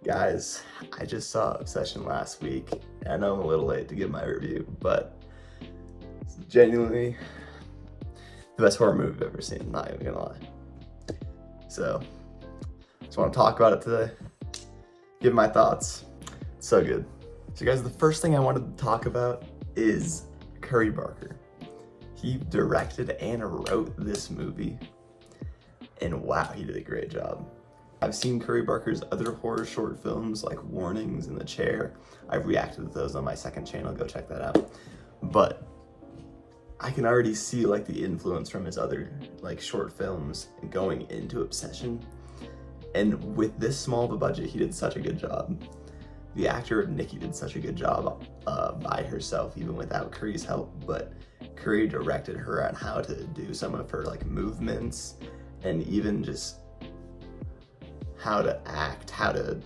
Guys, I just saw Obsession last week. I know I'm a little late to give my review, but it's genuinely the best horror movie I've ever seen, not even gonna lie. So, just want to talk about it today, give my thoughts. It's so good. So guys, the first thing I wanted to talk about is Curry Barker. He directed and wrote this movie, and wow, he did a great job. I've seen Curry Barker's other horror short films like Warnings and The Chair. I've reacted to those on my second channel, go check that out. But I can already see like the influence from his other like short films going into Obsession. And with this small of a budget, he did such a good job. The actor of Nikki did such a good job by herself, even without Curry's help, but Curry directed her on how to do some of her like movements and even just how to act, how to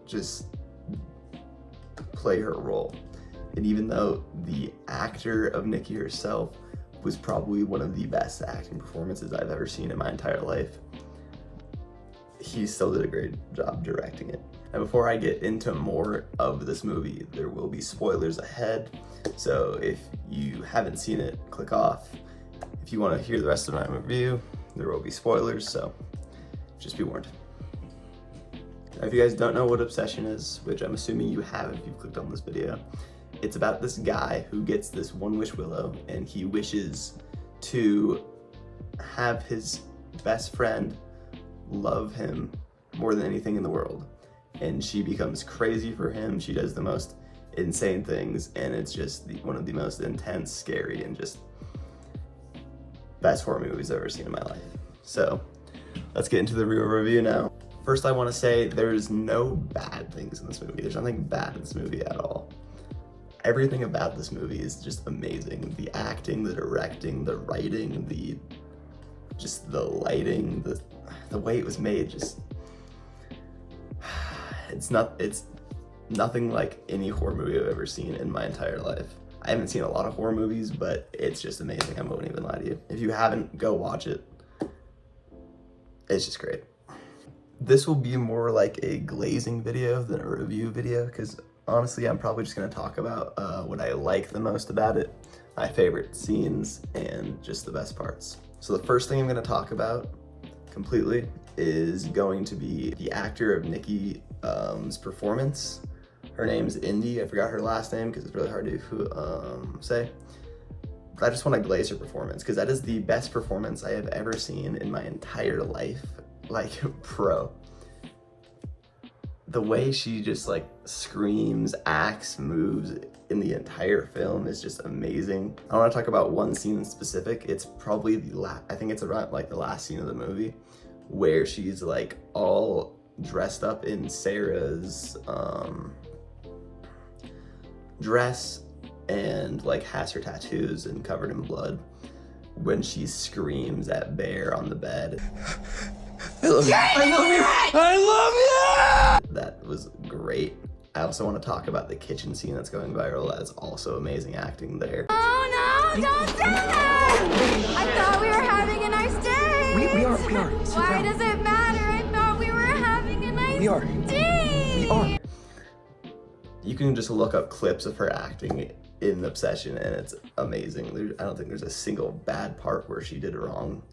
just play her role. And even though the actor of Nikki herself was probably one of the best acting performances I've ever seen in my entire life, he still did a great job directing it. And before I get into more of this movie, there will be spoilers ahead. So if you haven't seen it, click off. If you want to hear the rest of my review, there will be spoilers, so just be warned. If you guys don't know what Obsession is, which I'm assuming you have if you've clicked on this video, it's about this guy who gets this one wish willow and he wishes to have his best friend love him more than anything in the world. And she becomes crazy for him. She does the most insane things, and it's just one of the most intense, scary, and just best horror movies I've ever seen in my life. So let's get into the real review now. First, I want to say there's no bad things in this movie. There's nothing bad in this movie at all. Everything about this movie is just amazing. The acting, the directing, the writing, the lighting, the way it was made, just it's nothing like any horror movie I've ever seen in my entire life. I haven't seen a lot of horror movies, but it's just amazing. I won't even lie to you. If you haven't, go watch it. It's just great. This will be more like a glazing video than a review video, because honestly, I'm probably just gonna talk about what I like the most about it, my favorite scenes, and just the best parts. So the first thing I'm gonna talk about completely is going to be the actor of Nikki's performance. Her name's Indy. I forgot her last name because it's really hard to say. I just want to glaze her performance because that is the best performance I have ever seen in my entire life. Like, pro. The way she just like screams, acts, moves in the entire film is just amazing. I want to talk about one scene in specific. It's probably I think it's around like the last scene of the movie where she's like all dressed up in Sarah's dress and like has her tattoos and covered in blood when she screams at Bear on the bed. I love you. I love you. I love you. That was great. I also want to talk about the kitchen scene that's going viral. That's also amazing acting there. Oh no, don't do that! I thought we were having a nice day. We are. Why does it matter? I thought we were having a nice day. We are. You can just look up clips of her acting in Obsession and it's amazing. I don't think there's a single bad part where she did wrong.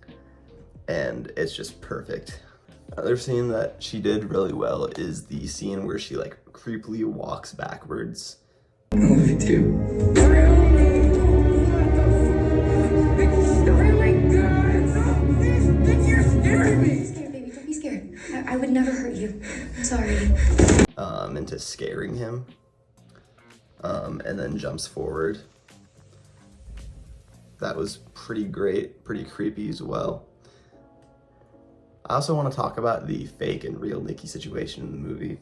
And it's just perfect. Another scene that she did really well is the scene where she like creepily walks backwards. Me too. You're scaring me. Scared, baby. Don't be scared. I would never hurt you. I'm sorry. Into scaring him. And then jumps forward. That was pretty great, pretty creepy as well. I also want to talk about the fake and real Nikki situation in the movie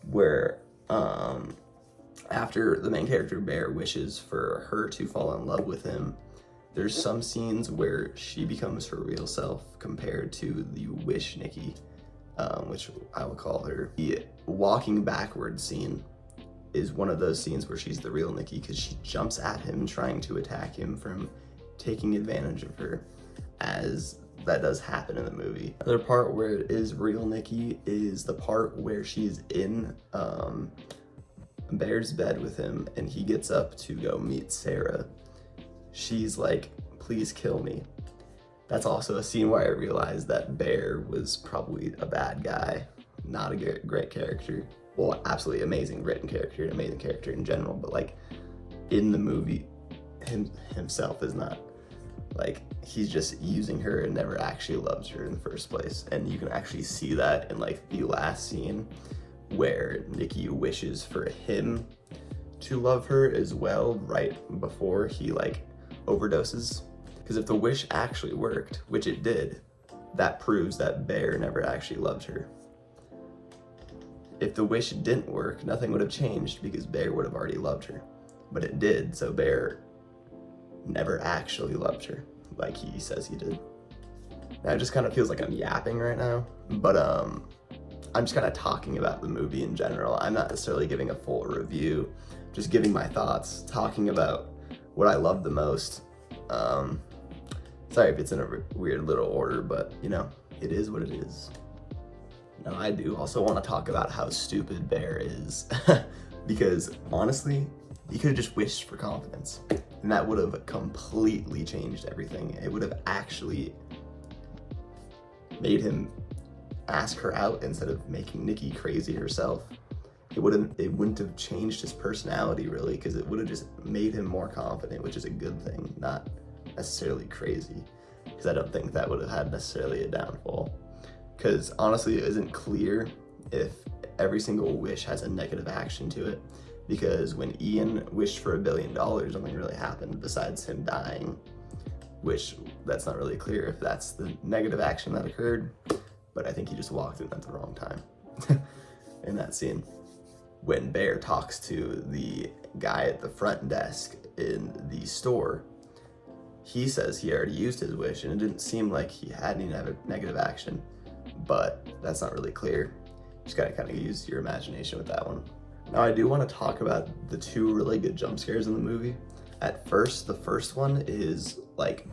where after the main character Bear wishes for her to fall in love with him, there's some scenes where she becomes her real self compared to the wish Nikki, which I will call her. The walking backwards scene is one of those scenes where she's the real Nikki because she jumps at him trying to attack him from taking advantage of her as that does happen in the movie. The other part where it is real Nikki is the part where she's in Bear's bed with him and he gets up to go meet Sarah. She's like, please kill me. That's also a scene where I realized that Bear was probably a bad guy, not a great character. Well, absolutely amazing written character, an amazing character in general, but like in the movie, himself is not. Like, he's just using her and never actually loves her in the first place. And you can actually see that in like the last scene where Nikki wishes for him to love her as well right before he like overdoses. Because if the wish actually worked, which it did, that proves that Bear never actually loved her. If the wish didn't work, nothing would have changed because Bear would have already loved her. But it did, so Bear never actually loved her like he says he did. Now it just kind of feels like I'm yapping right now, but I'm just kind of talking about the movie in general. I'm not necessarily giving a full review, just giving my thoughts, talking about what I love the most. Sorry if it's in a weird little order, but you know, it is what it is. Now I do also want to talk about how stupid Bear is because honestly, he could have just wished for confidence and that would have completely changed everything. It would have actually made him ask her out instead of making Nikki crazy herself. It wouldn't have changed his personality really, because it would have just made him more confident, which is a good thing, not necessarily crazy, because I don't think that would have had necessarily a downfall. Because honestly, it isn't clear if every single wish has a negative action to it, because when Ian wished for $1 billion, nothing really happened besides him dying, which that's not really clear if that's the negative action that occurred, but I think he just walked in at the wrong time in that scene. When Bear talks to the guy at the front desk in the store, he says he already used his wish and it didn't seem like he had any negative action, but that's not really clear. You just gotta kind of use your imagination with that one. Now I do want to talk about the two really good jump scares in the movie. At first, the first one is like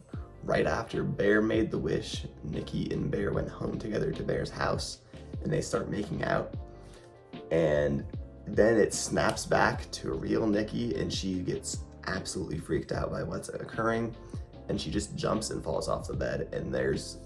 right after Bear made the wish, Nikki and Bear went home together to Bear's house and they start making out. And then it snaps back to real Nikki and she gets absolutely freaked out by what's occurring and she just jumps and falls off the bed and there's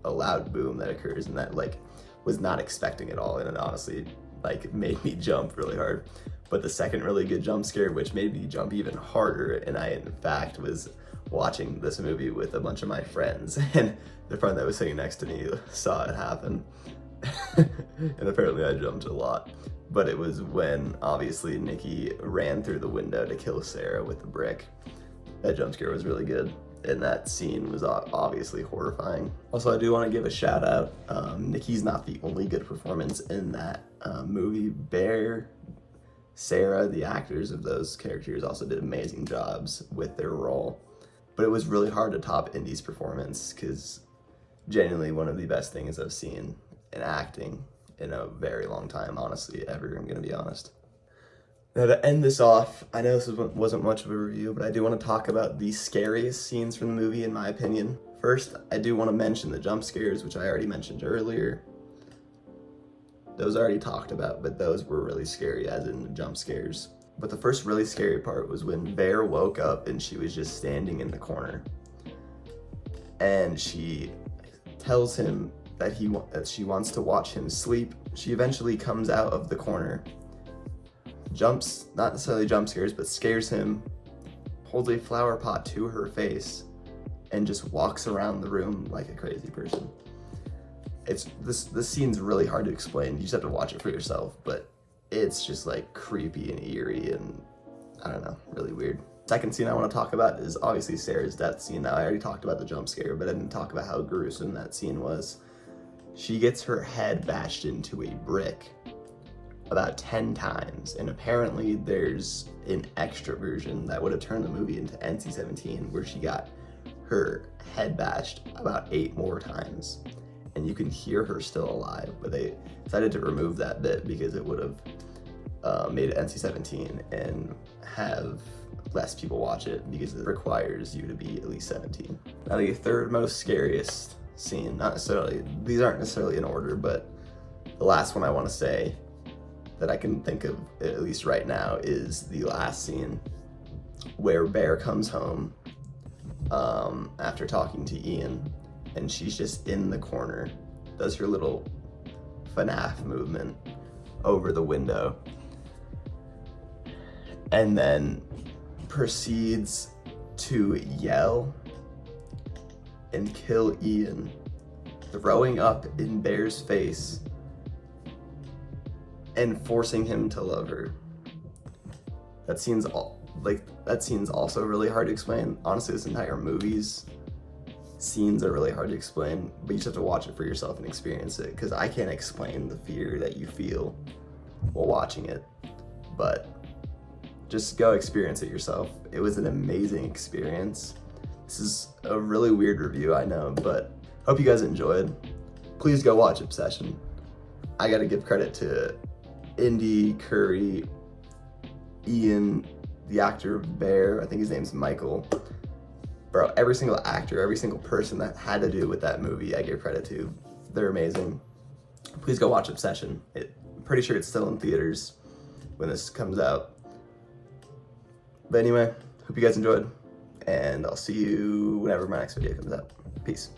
a loud boom that occurs and that like was not expecting at all, and it honestly like made me jump really hard. But the second really good jump scare, which made me jump even harder, and I in fact was watching this movie with a bunch of my friends and the friend that was sitting next to me saw it happen and apparently I jumped a lot. But it was when obviously Nikki ran through the window to kill Sarah with the brick. That jump scare was really good and that scene was obviously horrifying. Also, I do want to give a shout out. Nikki's not the only good performance in that movie. Bear, Sarah, the actors of those characters also did amazing jobs with their role. But it was really hard to top Indy's performance because genuinely one of the best things I've seen in acting in a very long time, honestly, ever, I'm gonna be honest. Now to end this off, I know this wasn't much of a review, but I do want to talk about the scariest scenes from the movie in my opinion. First, I do want to mention the jump scares, which I already mentioned earlier. Those I already talked about, but those were really scary as in the jump scares. But the first really scary part was when Bear woke up and she was just standing in the corner. And she tells him that she wants to watch him sleep. She eventually comes out of the corner, jumps, not necessarily jump scares, but scares him, holds a flower pot to her face, and just walks around the room like a crazy person. This scene's really hard to explain. You just have to watch it for yourself, but it's just like creepy and eerie and I don't know, really weird. Second scene I want to talk about is obviously Sarah's death scene. Now I already talked about the jump scare, but I didn't talk about how gruesome that scene was. She gets her head bashed into a brick about 10 times, and apparently there's an extra version that would have turned the movie into NC-17 where she got her head bashed about 8 more times. And you can hear her still alive, but they decided to remove that bit because it would have made it NC-17 and have less people watch it because it requires you to be at least 17. Now the third most scariest scene, not necessarily, these aren't necessarily in order, but the last one I want to say that I can think of, at least right now, is the last scene where Bear comes home after talking to Ian, and she's just in the corner, does her little FNAF movement over the window, and then proceeds to yell and kill Ian, throwing up in Bear's face and forcing him to love her. That scene's also really hard to explain. Honestly, this entire movie's scenes are really hard to explain, but you just have to watch it for yourself and experience it, because I can't explain the fear that you feel while watching it. But just go experience it yourself. It was an amazing experience. This is a really weird review, I know, but hope you guys enjoyed. Please go watch Obsession. I gotta give credit to Indy, Curry, Ian, the actor of Bear, I think his name's Michael. Bro, every single actor, every single person that had to do with that movie, I give credit to. They're amazing. Please go watch Obsession. I'm pretty sure it's still in theaters when this comes out. But anyway, hope you guys enjoyed, and I'll see you whenever my next video comes out. Peace.